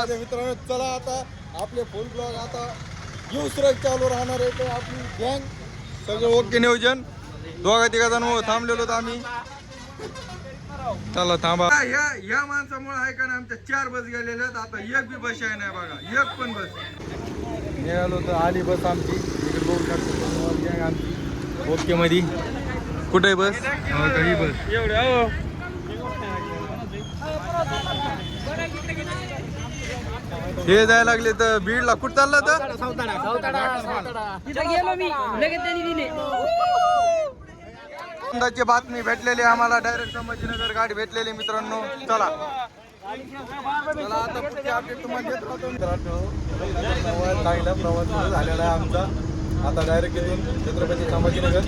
माझ्या मित्रांनो चला आता आपले फुल ब्लॉग आता युसरक चालू राहणार आहे. तर आपली गँग सगळं ओके नियोजन. दोघा तिघा जण थांबलेलो आम्ही. चला थांबा. या माणसामुळे आहे का ना आमच्या 4 बस गेलेल्या आहेत. आता एक बी बस आहे नाही बघा, एक पण बस. निघालो तर आली बस आमची. इकडे बघू शकतो गँग आमची ओके मध्ये. कुठे आहे बस? ही बस एवढं. हे जायला लागले तर बीडला. कुठं चाललं तर बातमी भेटलेली आम्हाला. डायरेक्ट संभाजीनगर गाडी भेटलेली मित्रांनो. चला चला आता पुढची अपडेट तुम्हाला देत राहतो मित्रांनो. चांगला प्रवास झालेला आहे आमचा. आता डायरेक्ट इथून छत्रपती संभाजीनगर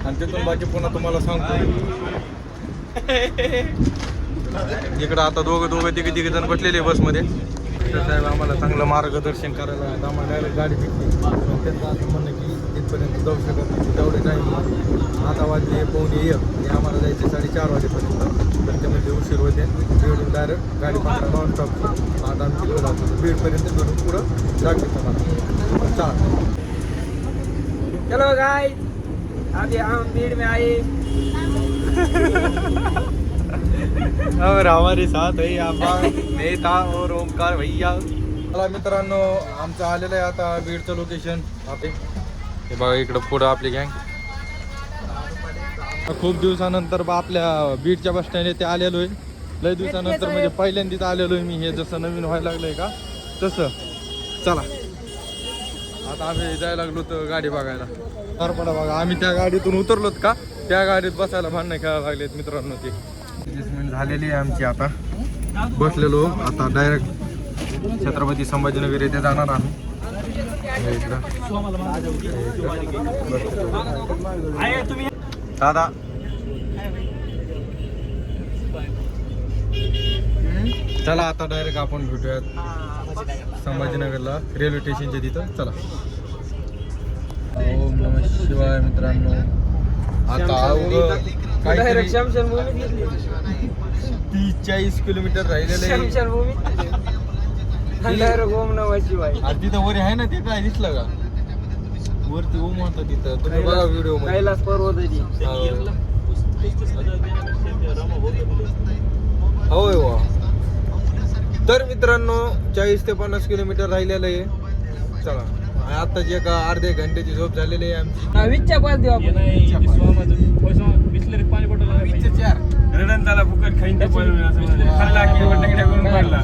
आणि तिथून बाकी पुन्हा तुम्हाला सांगतो. इकडं आता दोघं तिघे जण बसलेले बसमध्ये. साहेब आम्हाला चांगलं मार्गदर्शन करायला आहेत. आम्हाला डायरेक्ट गाडी भेटली. त्यांचं असं म्हणणं की तिथपर्यंत जाऊ शकत नाही तेवढे टाईम. आता वाजले 1:45 आणि आम्हाला जायचे 4:30 वाजेपर्यंत. तर त्यामध्ये उशीर होते. बीडून डायरेक्ट गाडी पकडा नॉनस्टॉप. आता आम्ही तिकडे जातो बीडपर्यंत. बीडून पुढं जागते तुम्हाला. चला. चलो गाइस, अभी हम भीड़ में आए और हमारे साथ है नेता और ओमकार भैया. मला मित्रांनो आमचं आलेलं आहे आता बीडचं लोकेशन. हे बघा इकडं पुढं आपली गँग. खूप दिवसानंतर आपल्या बीडच्या बस स्टँड येथे आलेलो आहे. लय दिवसानंतर म्हणजे पहिल्यांदाच आलेलो आहे मी. हे जसं नवीन व्हायला लागलंय का तसं. चला आता आम्ही जायला लागलो तर गाडी बघायला. पडा बघा आम्ही त्या गाडीतून उतरलोत का त्या गाडीत बसायला भांडणं खेळायला लागलेत मित्रांनो. ते 20 मिनिट झालेली आहे आमची. आता बसलेलो. आता डायरेक्ट छत्रपती संभाजीनगर येथे जाणार आम्ही. दादा चला आता डायरेक्ट आपण भेटूयात संभाजीनगरला रेल्वे स्टेशनच्या तिथं. चला. ओम नमः शिवाय मित्रांनो. आता काहीतरी 30-40 किलोमीटर राहिलेलं आहे. ओम नमः शिवाय. तिथं वर आहे ना ते काय दिसलं का वरती ओम होता तिथं. तुम्ही बघा व्हिडिओ मध्ये. कैलास पर्वत आहे. होय वा. तर मित्रांनो 40 ते 50 किलोमीटर राहिलेलं आहे. चला आताची एका अर्ध्या घंट्याची झोप झालेली आहे आमची. विच्छा पाच देऊ आपण. रडण झाला फुकट खाईन ते खाल्ला की वटकड्या करून पडला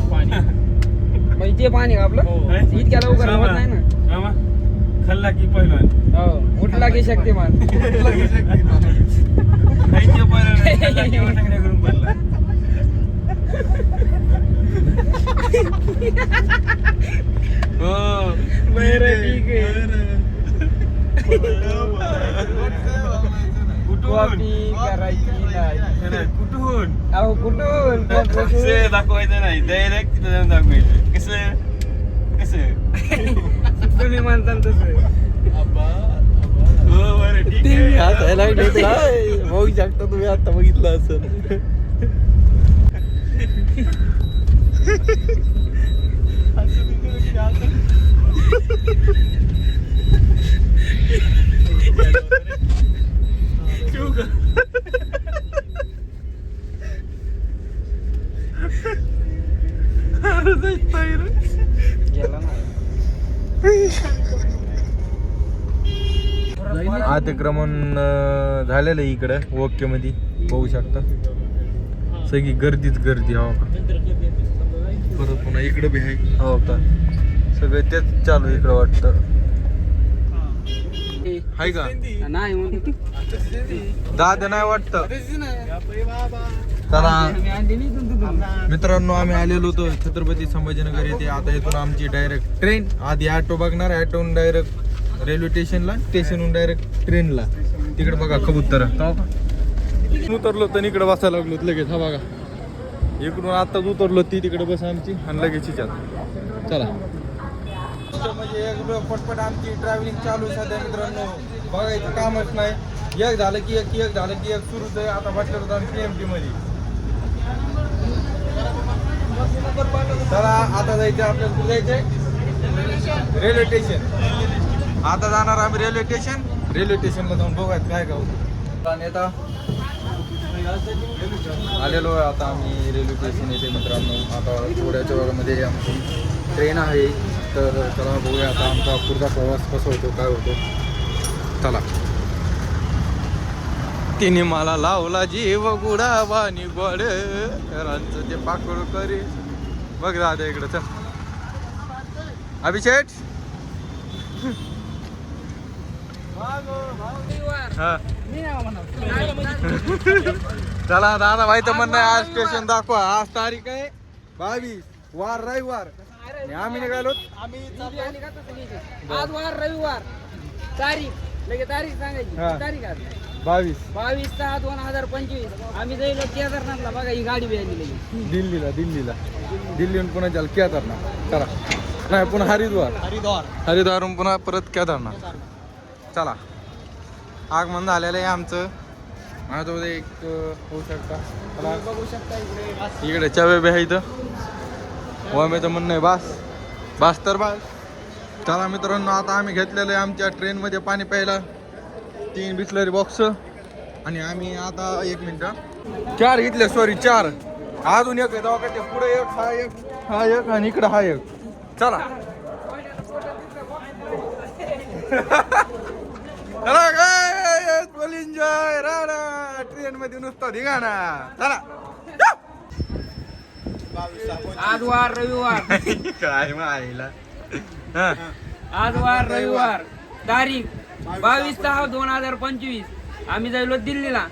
म्हणजे ते पाणी आपलं इतक्या लवकर होत नाही ना. खाल्ला की पहिलवान. हो उठला की शक्तिमान. खाईन पहिलवान की वटकड्या करून पडला. हो बरं ठीक आहे. कॉपी करायची नाही. कुठून अहो कुठून कसं दाखवायचं नाही. डायरेक्ट तिथं जाऊन दाखवायचं. कसं कसं तुम्ही म्हणता तसं. हो बरं ठीक आहे. हसायला बघू शकता तुम्ही आता बघितलं असं. अतिक्रमण झालेलं आहे इकडं ओके मध्ये. बघू शकता सगळी गर्दीच गर्दी. हो का परत पुन्हा इकडं बी आहे. हो का सगळं तेच चालू इकडं वाटतं आहे का नाही दादा नाही वाटतं. चला मित्रांनो आम्ही आलेलो होतो छत्रपती संभाजीनगर येथे. आता इथून आमची डायरेक्ट ट्रेन. आधी ऑटो बघणार. ऑटोहून डायरेक्ट रेल्वे स्टेशनला. स्टेशनहून डायरेक्ट ट्रेनला. तिकडे बघा कबूतर उतरलो तर इकडे बसायला लागलो लगेच. हा बघा इकडून आत्ताच उतरलो. ती तिकडे बस आमची आणि लगेच हिच्यात. चला म्हणजे एक पटपट आमची ट्रॅव्हलिंग चालू सध्या मित्रांनो. बघायचं कामच नाही. एक झालं की एक झालं की एक सुरूच आहे. आता बसलो होतो आम्ही PMT मध्ये. चला आता जायचं आपल्याला कुठे जायचंय रेल्वे स्टेशन. आता जाणार आम्ही रेल्वे स्टेशन. रेल्वे स्टेशनला जाऊन बघूयात काय गाव आणि आता आलेलो आहे. आता आम्ही रेल्वे स्टेशन येते मित्रांनो. आता थोड्याच्या वेळामध्ये आमची ट्रेन आहे. तर चला बघूया आता आमचा पुढचा प्रवास कसा होतो काय होतो. चला. तिने मला लावला जीव गुडावानी गोड रांचं ते पाकळ करी. बघ दादा इकडं चल अभिषेक. हा चला दादा भाई तर म्हणणं आज स्टेशन दाखवा. आज तारीख आहे 22 वार रविवार. आम्ही निघालो आज वार रविवार. तारीख लगे तारीख सांगायची. हा. तारीख आज 22 22/6/2025. आम्ही जाईल केदारनाथला. बघा ही गाडी बियाली दिल्लीला दिल्लीहून पुन्हा चाल केदारनाथ. चला नाही पुन्हा हरिद्वारहून पुन्हा परत केदारनाथ. चला आगमन झालेलं आहे आमचं. माझ्यासोबत एक होऊ शकता चला बघू शकता इकडे चावे बी आहे इथं. वामेचं म्हणणं आहे बास तर बास. चला मित्रांनो आता आम्ही घेतलेलं आहे आमच्या ट्रेनमध्ये पाणी प्यायला 3 बिस्लरी बॉक्स. आणि आम्ही आता 1 मिनिट 4 घेतले. सॉरी 4 अजून एक आहे दवाखान्याच्या पुढे एक हा एक आणि इकडं हा एक. चला एन्जॉय राडा ट्रेन मध्ये नुसता धिगाणा. चला आज वार रविवार. काय मायला. आज वार रविवार. तारीख 22/6/2025. आम्ही जायलो दिल्लीला.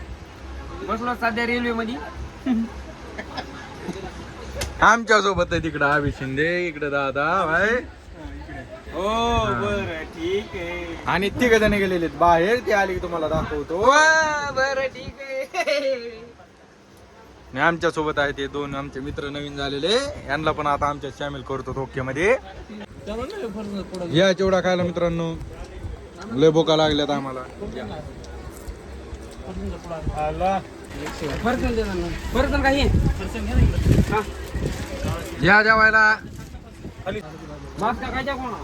बसलो सध्या रेल्वे मध्ये. आमच्या सोबत आहे तिकडं अभि शिंदे. इकडे दादा भाई. हो बरं ठीक आहे. आणि 3 जण गेलेले बाहेर. ते आले की तुम्हाला दाखवतो. बरं ठीक आहे. आणि आमच्या सोबत आहे ते 2 आमचे मित्र नवीन झालेले. यांना पण आता आमच्या सामील करतो ओके मध्ये. या चिवडा खायला मित्रांनो. लय भोका लागल्यात आम्हाला. फरसन काही या जेवायला. मास्क टाकायच्या कोणा.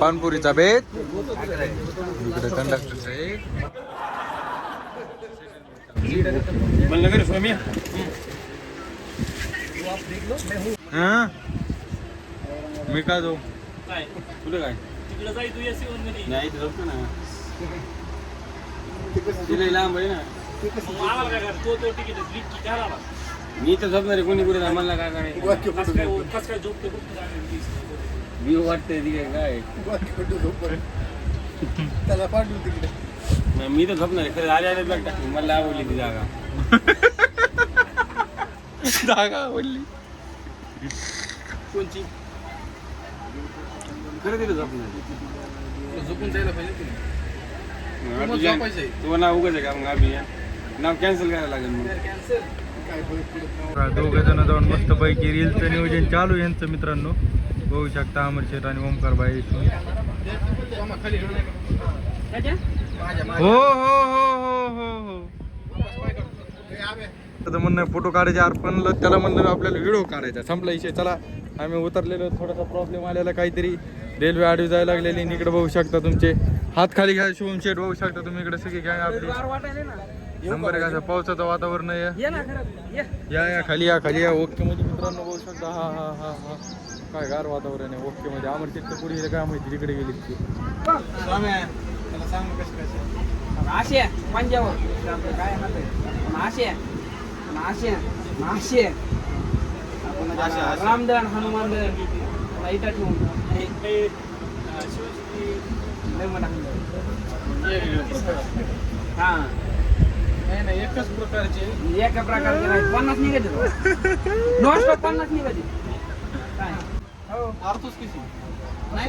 पानपुरीचा बेत. इकडे कंडक्टर आहे. म्हणलं घरी स्वामी. हा मी का जाऊ कुठे काय तिकडे जाई तू एसी वन मध्ये. नाही इथे झोपतो ना. तिला लांब आहे ना. आम्हाला काय कर तो तिकीट मी तर झोपणार आहे. कोणी कुठे मला काय काय झोपते मी वाटतंय तिकडे काय त्याला पाठवू तिकडे. मी तर झोपणार आहे. खरं आले बॅग टाकली. मला आवडली ती जागा आवडली. कोणची खरं तिथे झोपणार. झोपून जायला पाहिजे तुला नाव उगाच आहे का. मग अभियान नाव कॅन्सल करायला लागेल. मग 2 जण जाऊन मस्त पैकी रीलचं नियोजन चालू यांचं मित्रांनो. बघू शकता अमर शेठ आणि ओमकार बाई. हो हो हो हो हो हो त्याचं म्हणणं फोटो काढायचे अर्पण. त्याला म्हणलं आपल्याला व्हिडिओ काढायचा. संपला विषय. चला आम्ही उतरलेलो. थोडासा प्रॉब्लेम आलेला काहीतरी. रेल्वे आडवी जायला लागलेली. इकडे बघू शकता तुमचे हात खाली घ्या. शुभम शेठ बघू शकता तुम्ही. इकडे सगळी गॅंग आपली. नंबर 1 असं पावसाचं वातावरण आहे. या खाली या ओके मध्ये मित्रांनो बघू शकता. हा काय गार वातावरण आहे ओके मध्ये. अमर शेठ पुढे काय माहिती तिकडे गेली ती. नाशे पंजावर काय नाशे रामदन हनुमान इथं ठेवून हा नाही एकच प्रकारचे. एका प्रकारचे नाही 50 निघाले. नॉनस्टॉप 50 निघाले. काय हो अर्थच किती नाही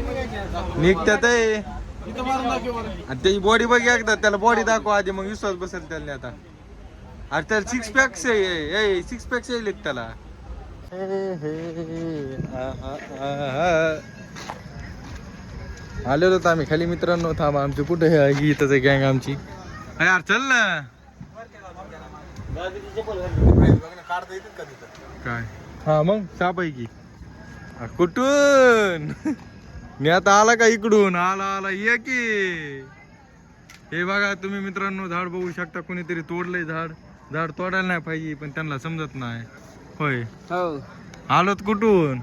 निघतात आहे. आणि त्याची बॉडी बघ एकदा. त्याला बॉडी दाखवा आधी मग विश्वास बसेल त्याला. आता अरे त्याला 6 पॅक्स आहे. 6 पॅक्स येईल त्याला. आलेलो तर आम्ही खाली मित्रांनो. थांबा आमची कुठे हे इथंच आहे गँग आमची. यार चल ना. काय हा मग 6 पैकी कुठून मी आता आला का इकडून आला आला ये की हे बघा तुम्ही मित्रांनो झाड बघू शकता कोणीतरी तोडलंय झाड झाड तोडायला नाही पाहिजे पण त्यांना समजत नाही होय हो आलोत कुठून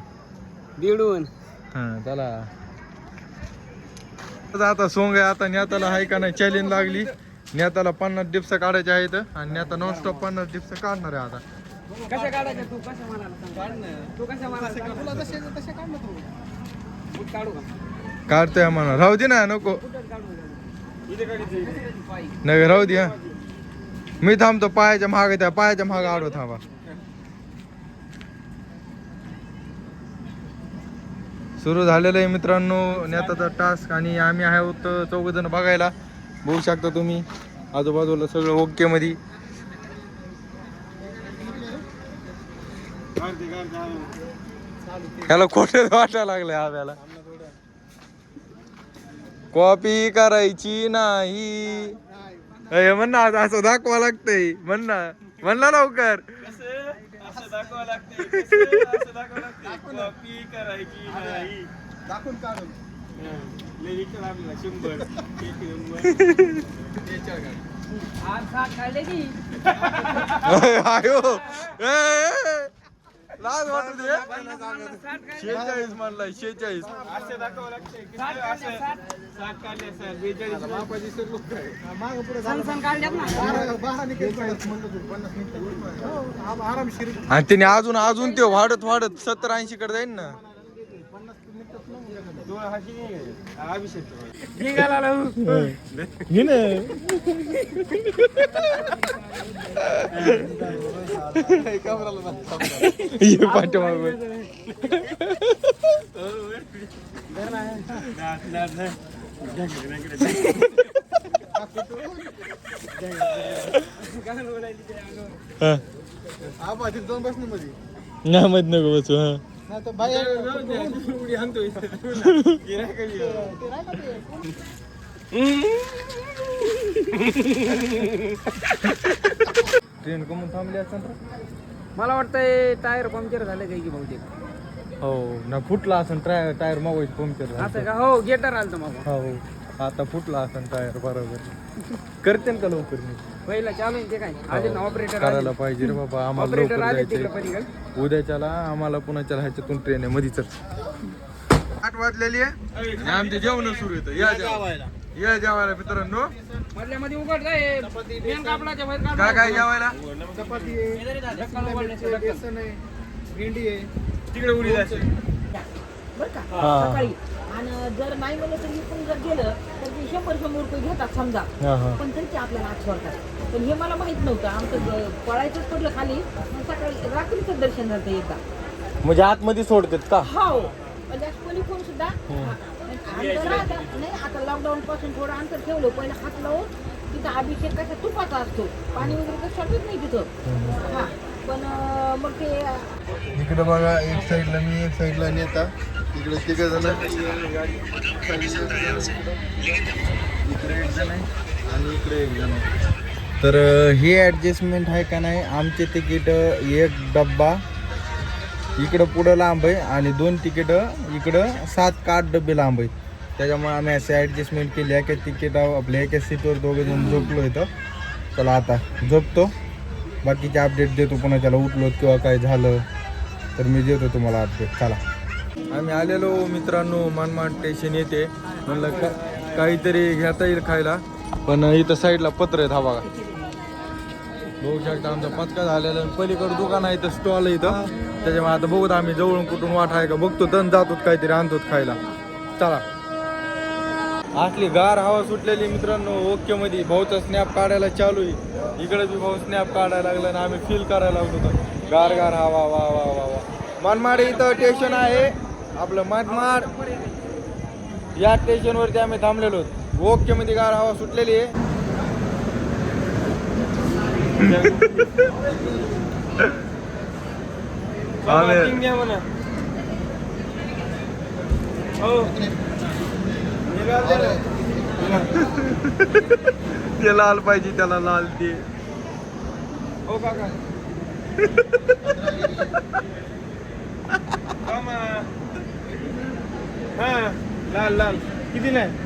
बिडून हा चला आता सोंग आहे आता नेताला आहे का नाही चॅलेंज लागली नेताला 50 डिप्स काढायचे आहेत आणि नेता नॉनस्टॉप 50 डिप्स काढणार आहे आता कशा काढायच्या तू कशा म्हणाला तू कशा म्हणाला तुला तसे काढ ना तू बूट काढू का काढतोय म्हणा राहू दे ना नको नाही राहू दे हा मी थांबतो पायाच्या महाग त्या पायाच्या महाग आडो थांबा सुरू झालेलं आहे मित्रांनो नेताचा टास्क आणि आम्ही आहोत 4 जण बघायला बघू शकता तुम्ही आजूबाजूला सगळं ओके मध्ये ह्याला खोटं वाटायला लागलंय हव्याला कॉपी करायची नाही म्हण ना असं दाखवा लागतंय म्हण ना म्हणला लवकर आयो लाज वाटू दे 46 म्हणलाय 46 आणि त्याने अजून ते वाढत 70-80 कडे जाईल ना पाठीमाग नाही मत नको बसू ट्रेन कमून थांबली असं मला वाटतंय टायर पंक्चर झाले काही की बहुतेक हो ना फुटला असं टायर मोबाईल पंक्चर असं का हो गेटर आलं मग हो आता फुटला असं टायर बरोबर करते का लवकर मी पहिला चालू आहे ते काय अजून ऑपरेटर करायला पाहिजे रे बाबा आम्हाला ऑपरेटर लवकर आले जायचंय. तिकडे पलीकडे उद्याच्याला आम्हाला पुण्याच्या ह्याच्यातून ट्रेन आहे मधीच 8 वाजलेली आहे आणि आमचे जेवण सुरू येतं या जेवायला मित्रांनो मधल्या मध्ये उघड जाय मेन कापडाच्या बाहेर काढ काय जेवायला चपाती आहे बेसन आहे भेंडी आहे तिकडे उडी जायचं बरं का सकाळी आणि जर नाही म्हणलं तर इकडून जर गेलं तर ते 100 रुपये घेतात समजा पण तरी ते आपल्याला आत सोडतात पण हे मला माहित नव्हतं आमचं पळायचंच पडलं खाली मग सकाळी रात्रीचं दर्शन झालं येता म्हणजे आतमध्ये सोडतात का हो म्हणजे कोणी कोण सुद्धा नाही आता लॉकडाऊन पासून थोडं अंतर ठेवलं पहिलं हात लावून तिथं अभिषेक कसा तुपाचा असतो पाणी वगैरे तर सोडत नाही तिथं हा पण मग ते इकडे बघा एक साईडला मी एक साईडला नेता इकडे 3 जण इकडे 1 जण आहे आणि इकडे 1 जण आहे तर हे ॲडजस्टमेंट आहे का नाही आमचे तिकीट 1 डब्बा इकडं पुढं लांब आहे आणि 2 तिकीट इकडं 7 का 8 डबे लांब आहे त्याच्यामुळे आम्ही असे ॲडजस्टमेंट केली एका तिकीट आपल्या एका सीटवर 2 जण झोपलो इथं चला आता झोपतो बाकीचे अपडेट देतो पुन्हा त्याला उठलो किंवा काय झालं तर मी देतो तुम्हाला अपडेट चला आम्ही आलेलो मित्रांनो मनमाड स्टेशन येते म्हणलं काहीतरी घेता येईल खायला पण इथं साईडला पत्र आहेत हा बघा बघू शकता आमचा पचका झालेला पलीकडे दुकान आहे इथं स्टॉल आहे इथं त्याच्यामुळे आता बघूत आम्ही जवळून कुठून वाट आहे का बघतो दन जातो काहीतरी आणतो खायला चला असली गार हवा सुटलेली मित्रांनो ओके मध्ये भाऊचा स्नॅप काढायला चालू आहे इकडे बी भाऊ स्नॅप काढायला लागला आणि आम्ही फील करायला लागलो होतो गार गार हवा वा वा वा वा मनमाड इथं स्टेशन आहे आपलं मनमाड या स्टेशनवरती आम्ही थांबलेलो ओके मध्ये गार हवा सुटलेली आहे ते लाल पाहिजे त्याला लाल ते हो काका लाल लाल कितीला आहे